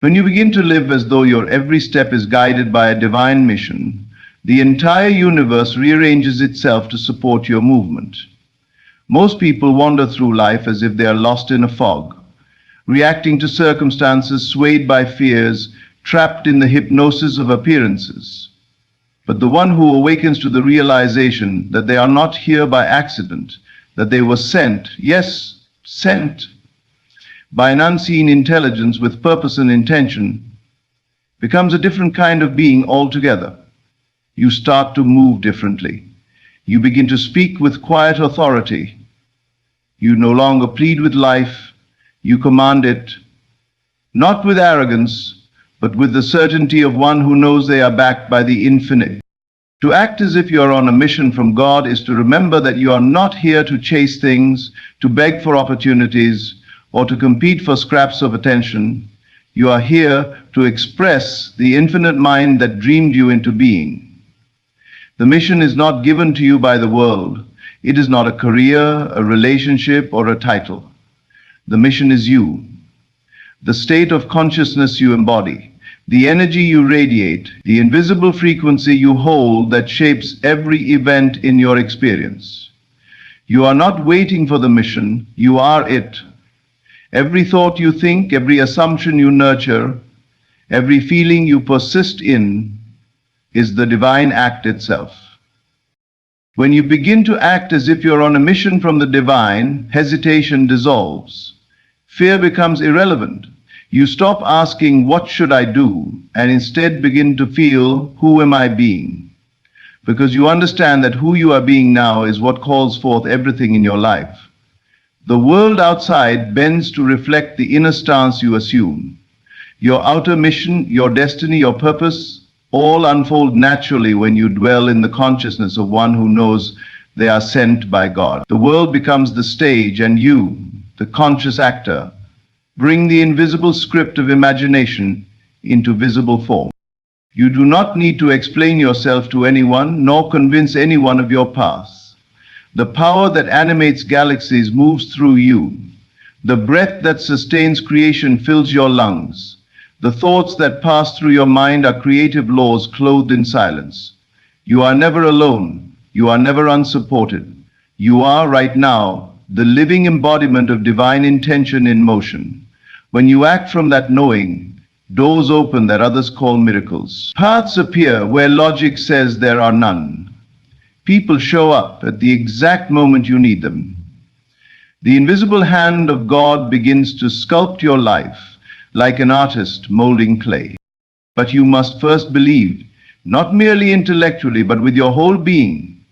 When you begin to live as though your every step is guided by a divine mission, the entire universe rearranges itself to support your movement. Most people wander through life as if they are lost in a fog, reacting to circumstances, swayed by fears, trapped in the hypnosis of appearances. But the one who awakens to the realization that they are not here by accident, that they were sent, yes, sent, by an unseen intelligence with purpose and intention, becomes a different kind of being altogether. You start to move differently. You begin to speak with quiet authority. You no longer plead with life, you command it, not with arrogance, but with the certainty of one who knows they are backed by the infinite. To act as if you are on a mission from God is to remember that you are not here to chase things, to beg for opportunities, or to compete for scraps of attention. You are here to express the infinite mind that dreamed you into being. The mission is not given to you by the world. It is not a career, a relationship, or a title. The mission is you, the state of consciousness you embody, the energy you radiate, the invisible frequency you hold that shapes every event in your experience. You are not waiting for the mission, you are it. Every thought you think, every assumption you nurture, every feeling you persist in is the divine act itself. When you begin to act as if you're on a mission from the divine, hesitation dissolves. Fear becomes irrelevant. You stop asking, what should I do? And instead begin to feel, who am I being? Because you understand that who you are being now is what calls forth everything in your life. The world outside bends to reflect the inner stance you assume. Your outer mission, your destiny, your purpose, all unfold naturally when you dwell in the consciousness of one who knows they are sent by God. The world becomes the stage, and you, the conscious actor, bring the invisible script of imagination into visible form. You do not need to explain yourself to anyone, nor convince anyone of your path. The power that animates galaxies moves through you. The breath that sustains creation fills your lungs. The thoughts that pass through your mind are creative laws clothed in silence. You are never alone. You are never unsupported. You are, right now, the living embodiment of divine intention in motion. When you act from that knowing, doors open that others call miracles. Paths appear where logic says there are none. People show up at the exact moment you need them. The invisible hand of God begins to sculpt your life like an artist molding clay. But you must first believe, not merely intellectually, but with your whole being,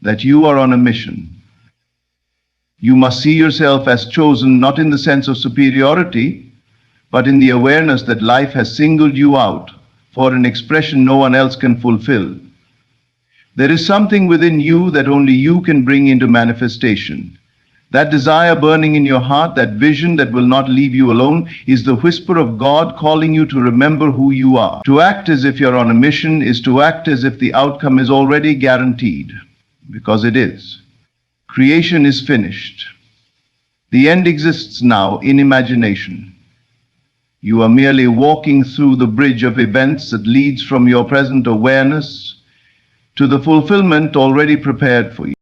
that you are on a mission. You must see yourself as chosen, not in the sense of superiority, but in the awareness that life has singled you out for an expression no one else can fulfill. There is something within you that only you can bring into manifestation. That desire burning in your heart, that vision that will not leave you alone, is the whisper of God calling you to remember who you are. To act as if you're on a mission is to act as if the outcome is already guaranteed, because it is. Creation is finished. The end exists now in imagination. You are merely walking through the bridge of events that leads from your present awareness to the fulfillment already prepared for you.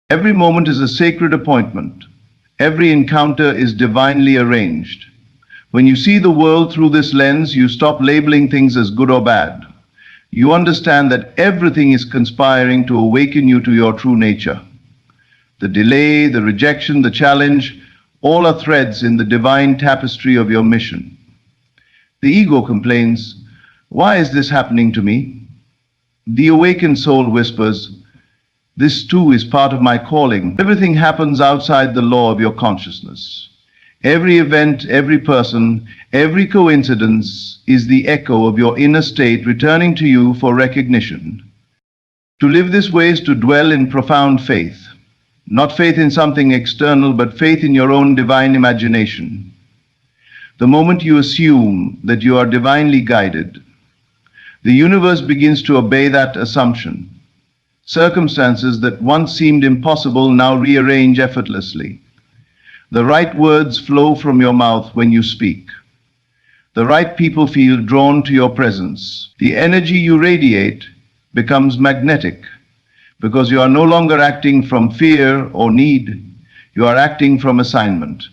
Every moment is a sacred appointment. Every encounter is divinely arranged. When you see the world through this lens, you stop labeling things as good or bad. You understand that everything is conspiring to awaken you to your true nature. The delay, the rejection, the challenge, all are threads in the divine tapestry of your mission. The ego complains, why is this happening to me? The awakened soul whispers, this too is part of my calling. Everything happens outside the law of your consciousness. Every event, every person, every coincidence is the echo of your inner state returning to you for recognition. To live this way is to dwell in profound faith. Not faith in something external, but faith in your own divine imagination. The moment you assume that you are divinely guided, the universe begins to obey that assumption. Circumstances that once seemed impossible now rearrange effortlessly. The right words flow from your mouth when you speak. The right people feel drawn to your presence. The energy you radiate becomes magnetic because you are no longer acting from fear or need. You are acting from assignment.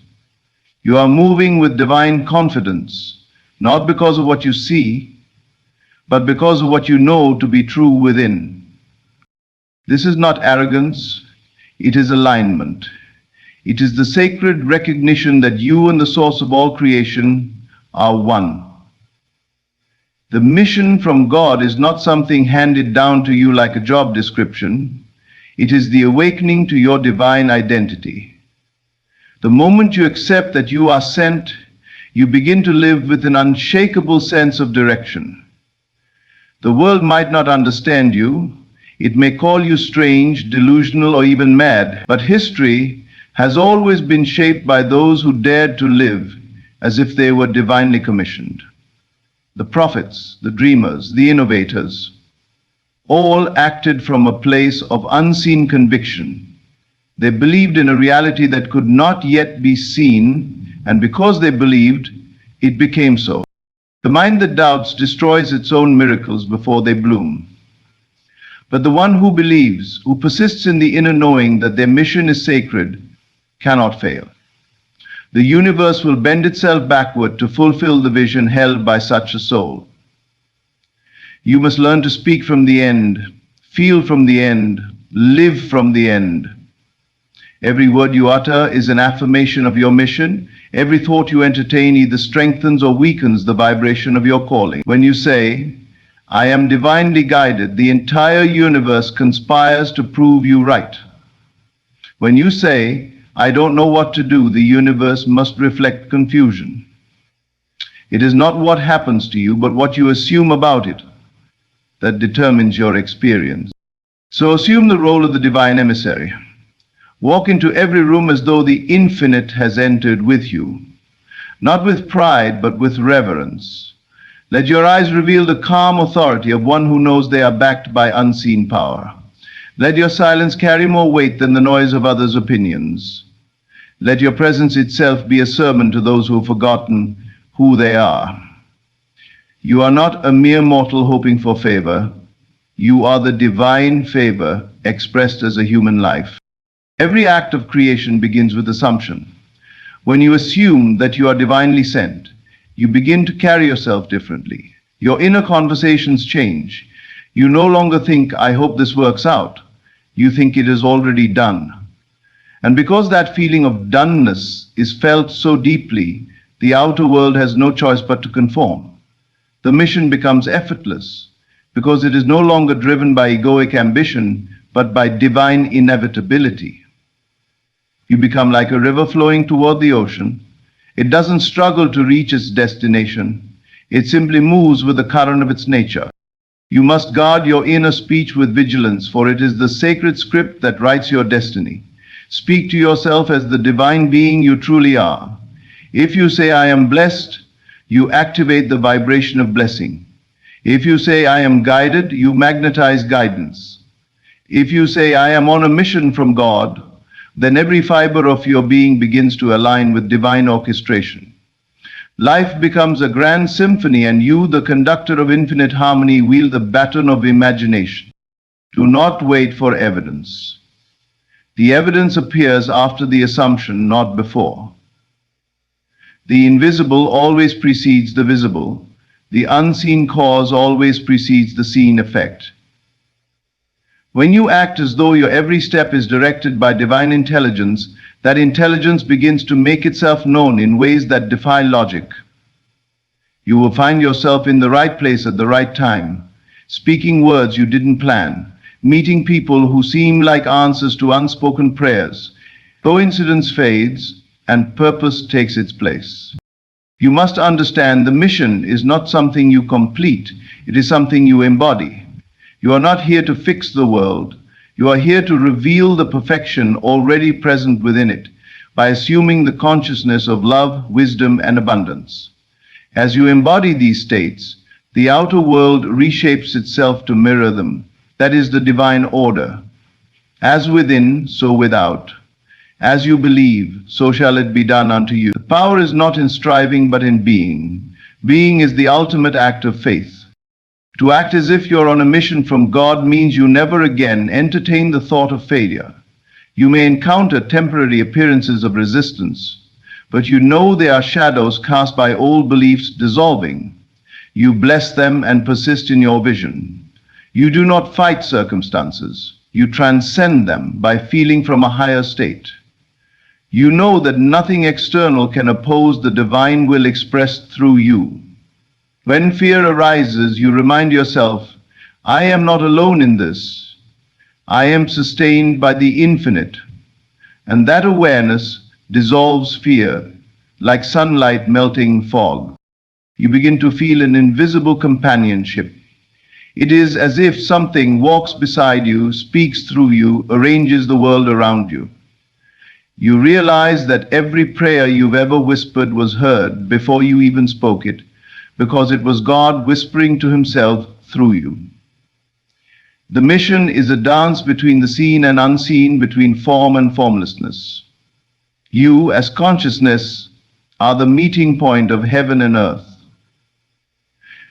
You are moving with divine confidence, not because of what you see, but because of what you know to be true within. This is not arrogance, it is alignment. It is the sacred recognition that you and the source of all creation are one. The mission from God is not something handed down to you like a job description. It is the awakening to your divine identity. The moment you accept that you are sent, you begin to live with an unshakable sense of direction. The world might not understand you. It may call you strange, delusional, or even mad, but history has always been shaped by those who dared to live as if they were divinely commissioned. The prophets, the dreamers, the innovators, all acted from a place of unseen conviction. They believed in a reality that could not yet be seen, and because they believed, it became so. The mind that doubts destroys its own miracles before they bloom. But the one who believes, who persists in the inner knowing that their mission is sacred, cannot fail. The universe will bend itself backward to fulfill the vision held by such a soul. You must learn to speak from the end, feel from the end, live from the end. Every word you utter is an affirmation of your mission. Every thought you entertain either strengthens or weakens the vibration of your calling. When you say, "I am divinely guided," the entire universe conspires to prove you right. When you say, "I don't know what to do," the universe must reflect confusion. It is not what happens to you, but what you assume about it that determines your experience. So assume the role of the divine emissary. Walk into every room as though the infinite has entered with you, not with pride, but with reverence. Let your eyes reveal the calm authority of one who knows they are backed by unseen power. Let your silence carry more weight than the noise of others' opinions. Let your presence itself be a sermon to those who have forgotten who they are. You are not a mere mortal hoping for favor. You are the divine favor expressed as a human life. Every act of creation begins with assumption. When you assume that you are divinely sent, you begin to carry yourself differently. Your inner conversations change. You no longer think, "I hope this works out." You think it is already done. And because that feeling of doneness is felt so deeply, the outer world has no choice but to conform. The mission becomes effortless because it is no longer driven by egoic ambition, but by divine inevitability. You become like a river flowing toward the ocean. It doesn't struggle to reach its destination. It simply moves with the current of its nature. You must guard your inner speech with vigilance, for it is the sacred script that writes your destiny. Speak to yourself as the divine being you truly are. If you say, "I am blessed," you activate the vibration of blessing. If you say, "I am guided," you magnetize guidance. If you say, "I am on a mission from God," then every fiber of your being begins to align with divine orchestration. Life becomes a grand symphony, and you, the conductor of infinite harmony, wield the baton of imagination. Do not wait for evidence. The evidence appears after the assumption, not before. The invisible always precedes the visible. The unseen cause always precedes the seen effect. When you act as though your every step is directed by divine intelligence, that intelligence begins to make itself known in ways that defy logic. You will find yourself in the right place at the right time, speaking words you didn't plan, meeting people who seem like answers to unspoken prayers. Coincidence fades and purpose takes its place. You must understand the mission is not something you complete, it is something you embody. You are not here to fix the world. You are here to reveal the perfection already present within it by assuming the consciousness of love, wisdom, and abundance. As you embody these states, the outer world reshapes itself to mirror them. That is the divine order. As within, so without. As you believe, so shall it be done unto you. The power is not in striving, but in being. Being is the ultimate act of faith. To act as if you're on a mission from God means you never again entertain the thought of failure. You may encounter temporary appearances of resistance, but you know they are shadows cast by old beliefs dissolving. You bless them and persist in your vision. You do not fight circumstances. You transcend them by feeling from a higher state. You know that nothing external can oppose the divine will expressed through you. When fear arises, you remind yourself, I am not alone in this. I am sustained by the infinite. And that awareness dissolves fear, like sunlight melting fog. You begin to feel an invisible companionship. It is as if something walks beside you, speaks through you, arranges the world around you. You realize that every prayer you've ever whispered was heard before you even spoke it, because it was God whispering to himself through you. The mission is a dance between the seen and unseen, between form and formlessness. You, as consciousness, are the meeting point of heaven and earth.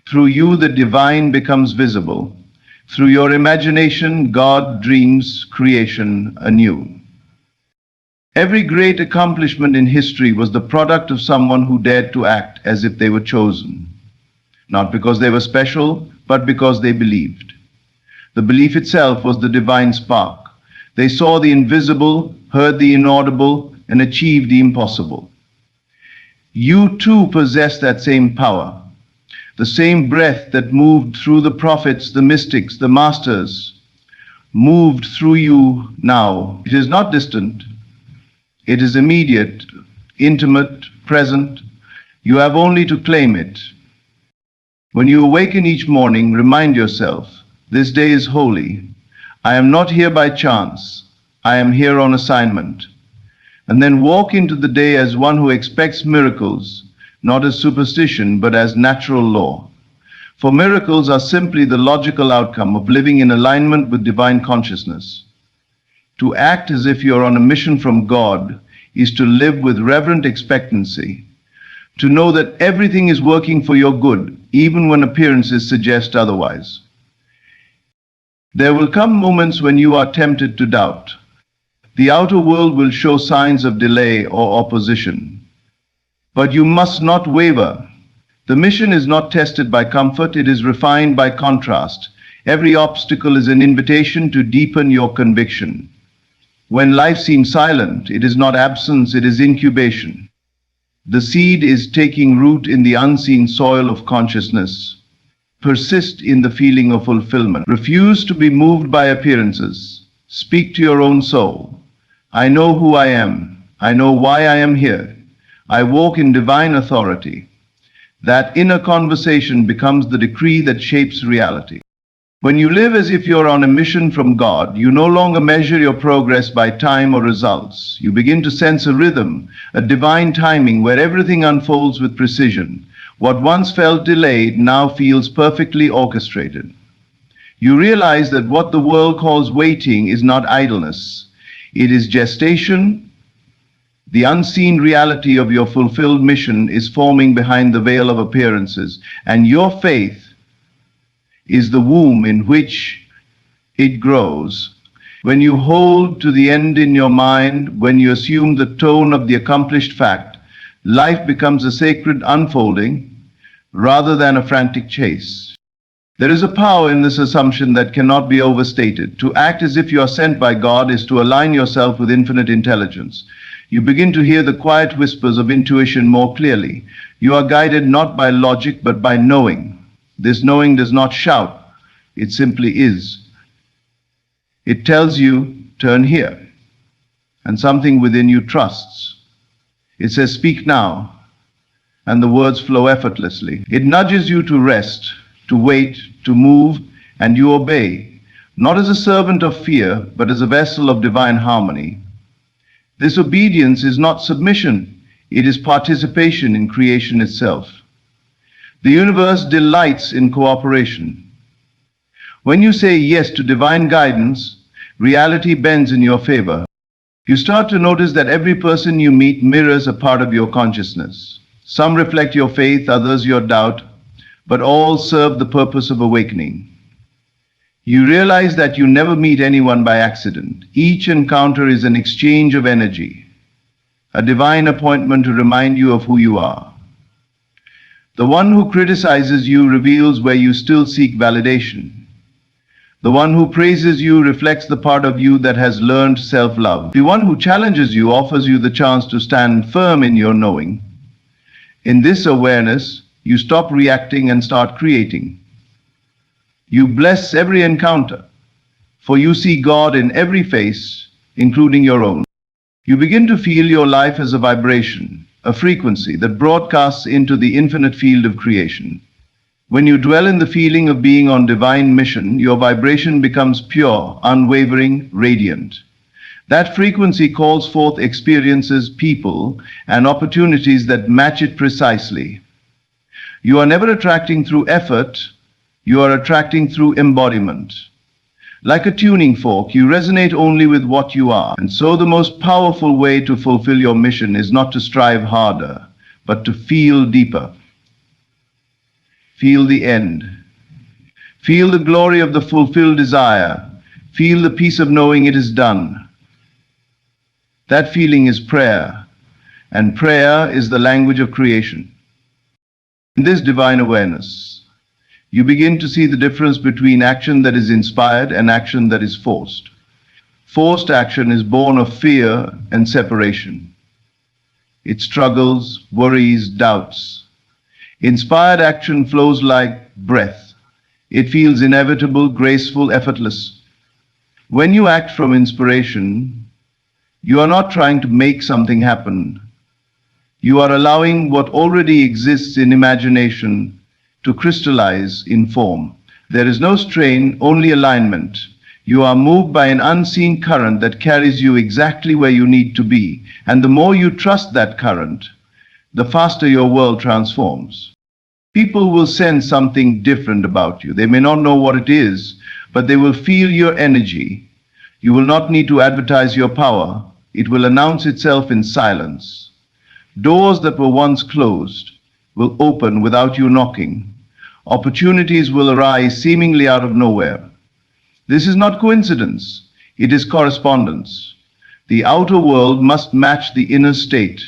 Through you, the divine becomes visible. Through your imagination, God dreams creation anew. Every great accomplishment in history was the product of someone who dared to act as if they were chosen. Not because they were special, but because they believed. The belief itself was the divine spark. They saw the invisible, heard the inaudible, and achieved the impossible. You too possess that same power, the same breath that moved through the prophets, the mystics, the masters, moved through you now. It is not distant. It is immediate, intimate, present. You have only to claim it. When you awaken each morning, remind yourself, this day is holy. I am not here by chance. I am here on assignment. And then walk into the day as one who expects miracles, not as superstition, but as natural law. For miracles are simply the logical outcome of living in alignment with divine consciousness. To act as if you're on a mission from God is to live with reverent expectancy, to know that everything is working for your good, even when appearances suggest otherwise. There will come moments when you are tempted to doubt. The outer world will show signs of delay or opposition. But you must not waver. The mission is not tested by comfort, it is refined by contrast. Every obstacle is an invitation to deepen your conviction. When life seems silent, it is not absence, it is incubation. The seed is taking root in the unseen soil of consciousness. Persist in the feeling of fulfillment. Refuse to be moved by appearances. Speak to your own soul. I know who I am. I know why I am here. I walk in divine authority. That inner conversation becomes the decree that shapes reality. When you live as if you're on a mission from God, you no longer measure your progress by time or results. You begin to sense a rhythm, a divine timing where everything unfolds with precision. What once felt delayed now feels perfectly orchestrated. You realize that what the world calls waiting is not idleness. It is gestation. The unseen reality of your fulfilled mission is forming behind the veil of appearances, and your faith is the womb in which it grows. When you hold to the end in your mind, when you assume the tone of the accomplished fact, life becomes a sacred unfolding rather than a frantic chase. There is a power in this assumption that cannot be overstated. To act as if you are sent by God is to align yourself with infinite intelligence. You begin to hear the quiet whispers of intuition more clearly. You are guided not by logic but by knowing. This knowing does not shout, it simply is. It tells you, turn here, and something within you trusts. It says, speak now, and the words flow effortlessly. It nudges you to rest, to wait, to move, and you obey, not as a servant of fear, but as a vessel of divine harmony. This obedience is not submission, it is participation in creation itself. The universe delights in cooperation. When you say yes to divine guidance, reality bends in your favor. You start to notice that every person you meet mirrors a part of your consciousness. Some reflect your faith, others your doubt, but all serve the purpose of awakening. You realize that you never meet anyone by accident. Each encounter is an exchange of energy, a divine appointment to remind you of who you are. The one who criticizes you reveals where you still seek validation. The one who praises you reflects the part of you that has learned self-love. The one who challenges you offers you the chance to stand firm in your knowing. In this awareness, you stop reacting and start creating. You bless every encounter, for you see God in every face, including your own. You begin to feel your life as a vibration, a frequency that broadcasts into the infinite field of creation. When you dwell in the feeling of being on divine mission, your vibration becomes pure, unwavering, radiant. That frequency calls forth experiences, people, and opportunities that match it precisely. You are never attracting through effort, you are attracting through embodiment. Like a tuning fork, you resonate only with what you are. And so the most powerful way to fulfill your mission is not to strive harder, but to feel deeper. Feel the end. Feel the glory of the fulfilled desire. Feel the peace of knowing it is done. That feeling is prayer, and prayer is the language of creation. In this divine awareness, you begin to see the difference between action that is inspired and action that is forced. Forced action is born of fear and separation. It struggles, worries, doubts. Inspired action flows like breath. It feels inevitable, graceful, effortless. When you act from inspiration, you are not trying to make something happen. You are allowing what already exists in imagination to crystallize in form. There is no strain, only alignment. You are moved by an unseen current that carries you exactly where you need to be. And the more you trust that current, the faster your world transforms. People will sense something different about you. They may not know what it is, but they will feel your energy. You will not need to advertise your power. It will announce itself in silence. Doors that were once closed will open without you knocking. Opportunities will arise seemingly out of nowhere. This is not coincidence. It is correspondence. The outer world must match the inner state.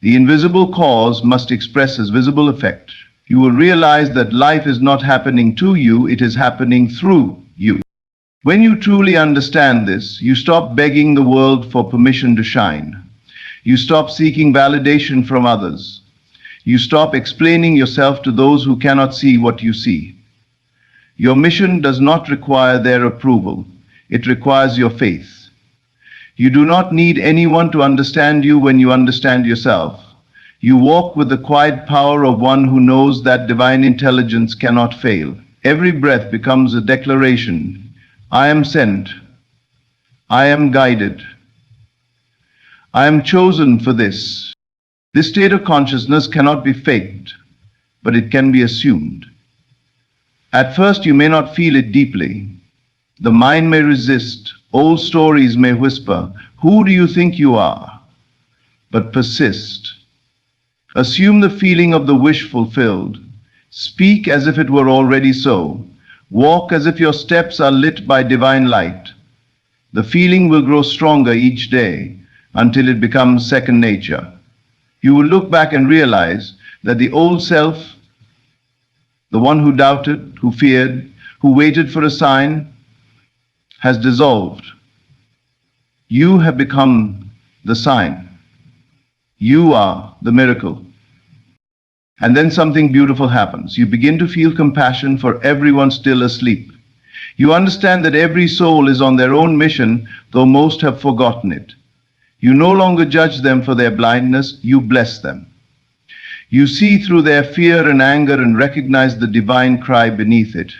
The invisible cause must express its visible effect. You will realize that life is not happening to you, it is happening through you. When you truly understand this, you stop begging the world for permission to shine. You stop seeking validation from others. You stop explaining yourself to those who cannot see what you see. Your mission does not require their approval. It requires your faith. You do not need anyone to understand you when you understand yourself. You walk with the quiet power of one who knows that divine intelligence cannot fail. Every breath becomes a declaration. I am sent. I am guided. I am chosen for this. This state of consciousness cannot be faked, but it can be assumed. At first, you may not feel it deeply. The mind may resist. Old stories may whisper, "Who do you think you are?" But persist. Assume the feeling of the wish fulfilled. Speak as if it were already so. Walk as if your steps are lit by divine light. The feeling will grow stronger each day until it becomes second nature. You will look back and realize that the old self, the one who doubted, who feared, who waited for a sign, has dissolved. You have become the sign. You are the miracle. And then something beautiful happens. You begin to feel compassion for everyone still asleep. You understand that every soul is on their own mission, though most have forgotten it. You no longer judge them for their blindness, you bless them. You see through their fear and anger and recognize the divine cry beneath it.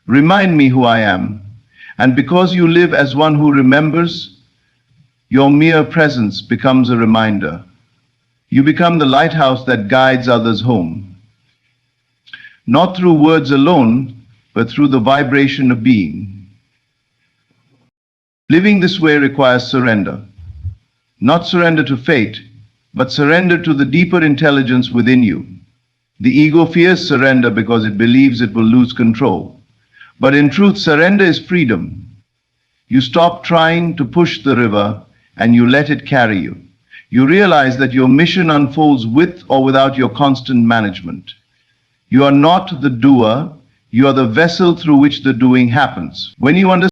Remind me who I am. And because you live as one who remembers, your mere presence becomes a reminder. You become the lighthouse that guides others home. Not through words alone, but through the vibration of being. Living this way requires surrender. Not surrender to fate, but surrender to the deeper intelligence within you. The ego fears surrender because it believes it will lose control. But in truth, surrender is freedom. You stop trying to push the river and you let it carry you. You realize that your mission unfolds with or without your constant management. You are not the doer, you are the vessel through which the doing happens. When you understand